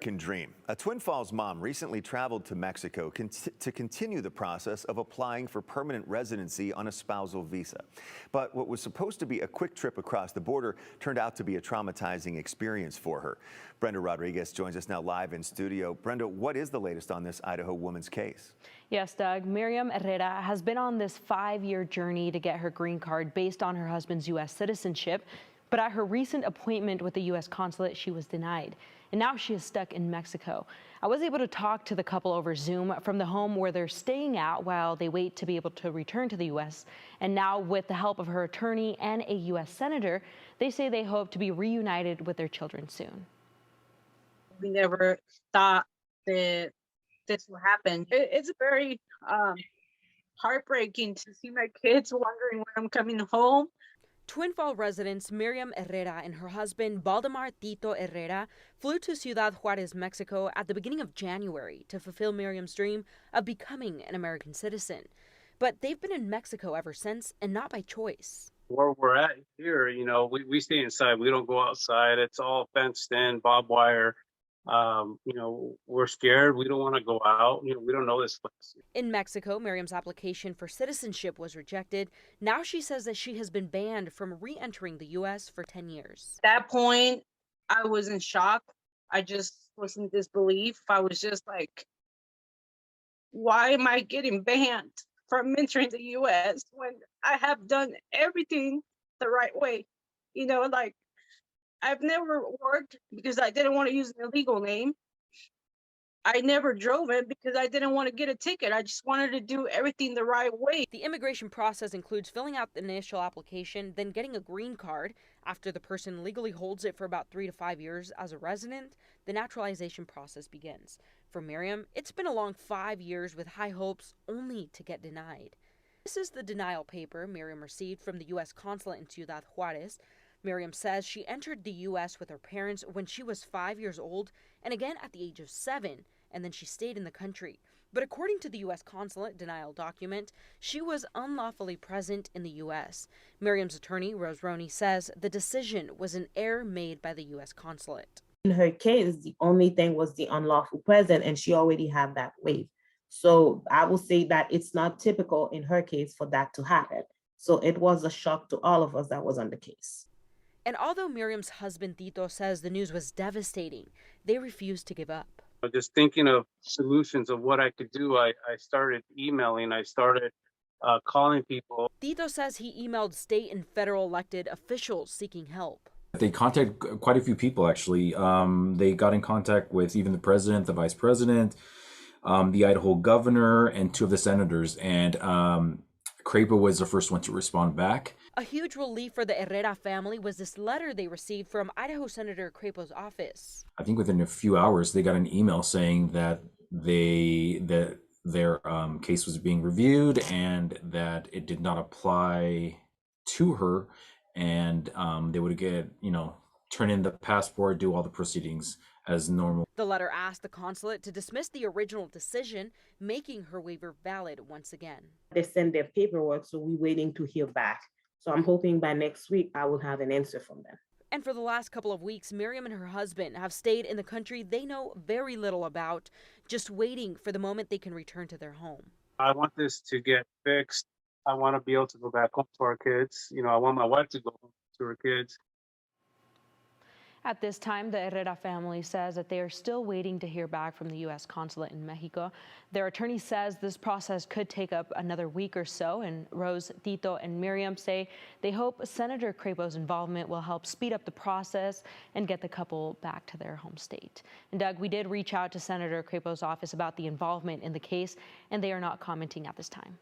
Can dream. A Twin Falls mom recently traveled to Mexico to continue the process of applying for permanent residency on a spousal visa. But what was supposed to be a quick trip across the border turned out to be a traumatizing experience for her. Brenda Rodriguez joins us now live in studio. Brenda, what is the latest on this Idaho woman's case? Yes, Doug. Miriam Herrera has been on this 5-year journey to get her green card based on her husband's U.S. citizenship. But at her recent appointment with the U.S. consulate, she was denied. And now she is stuck in Mexico. I was able to talk to the couple over Zoom from the home where they're staying at while they wait to be able to return to the U.S. And now, with the help of her attorney and a U.S. senator, they say they hope to be reunited with their children soon. We never thought that this would happen. It's very heartbreaking to see my kids wondering when I'm coming home. Twin Falls residents Miriam Herrera and her husband Valdemar Tito Herrera flew to Ciudad Juarez, Mexico at the beginning of January to fulfill Miriam's dream of becoming an American citizen. But they've been in Mexico ever since, and not by choice. Where we're at here, we stay inside. We don't go outside. It's all fenced in, barbed wire. We're scared. We don't want to go out. We don't know this place. In Mexico, Miriam's application for citizenship was rejected. Now she says that she has been banned from re-entering the U.S. for 10 years. At that point, I was in shock. I just was in disbelief. I was just like, why am I getting banned from entering the U.S. when I have done everything the right way? I've never worked because I didn't want to use an illegal name. I never drove it because I didn't want to get a ticket. I just wanted to do everything the right way. The immigration process includes filling out the initial application, then getting a green card. After the person legally holds it for about 3 to 5 years as a resident, the naturalization process begins. For Miriam, it's been a long 5 years with high hopes only to get denied. This is the denial paper Miriam received from the U.S. consulate in Ciudad Juarez. Miriam says she entered the U.S. with her parents when she was 5 years old and again at the age of 7, and then she stayed in the country. But according to the U.S. consulate denial document, she was unlawfully present in the U.S. Miriam's attorney, Rose Roney, says the decision was an error made by the U.S. consulate. In her case, the only thing was the unlawful presence, and she already had that waived. So I will say that it's not typical in her case for that to happen. So it was a shock to all of us that was on the case. And although Miriam's husband Tito says the news was devastating, they refused to give up. Just thinking of solutions of what I could do, I started emailing. I started calling people. Tito says he emailed state and federal elected officials seeking help. They contacted quite a few people, actually. They got in contact with even the president, the vice president, the Idaho governor, and 2 of the senators. And Crapo was the first one to respond back. A huge relief for the Herrera family was this letter they received from Idaho Senator Crapo's office. I think within a few hours, they got an email saying that their case was being reviewed and that it did not apply to her, and they would get, turn in the passport, do all the proceedings as normal. The letter asked the consulate to dismiss the original decision, making her waiver valid once again. They send their paperwork, so we're waiting to hear back. So I'm hoping by next week I will have an answer from them. And for the last couple of weeks, Miriam and her husband have stayed in the country they know very little about, just waiting for the moment they can return to their home. I want this to get fixed. I want to be able to go back home to our kids. I want my wife to go home to her kids. At this time, the Herrera family says that they are still waiting to hear back from the U.S. consulate in Mexico. Their attorney says this process could take up another week or so, and Rose, Tito, and Miriam say they hope Senator Crapo's involvement will help speed up the process and get the couple back to their home state. And Doug, we did reach out to Senator Crapo's office about the involvement in the case, and they are not commenting at this time.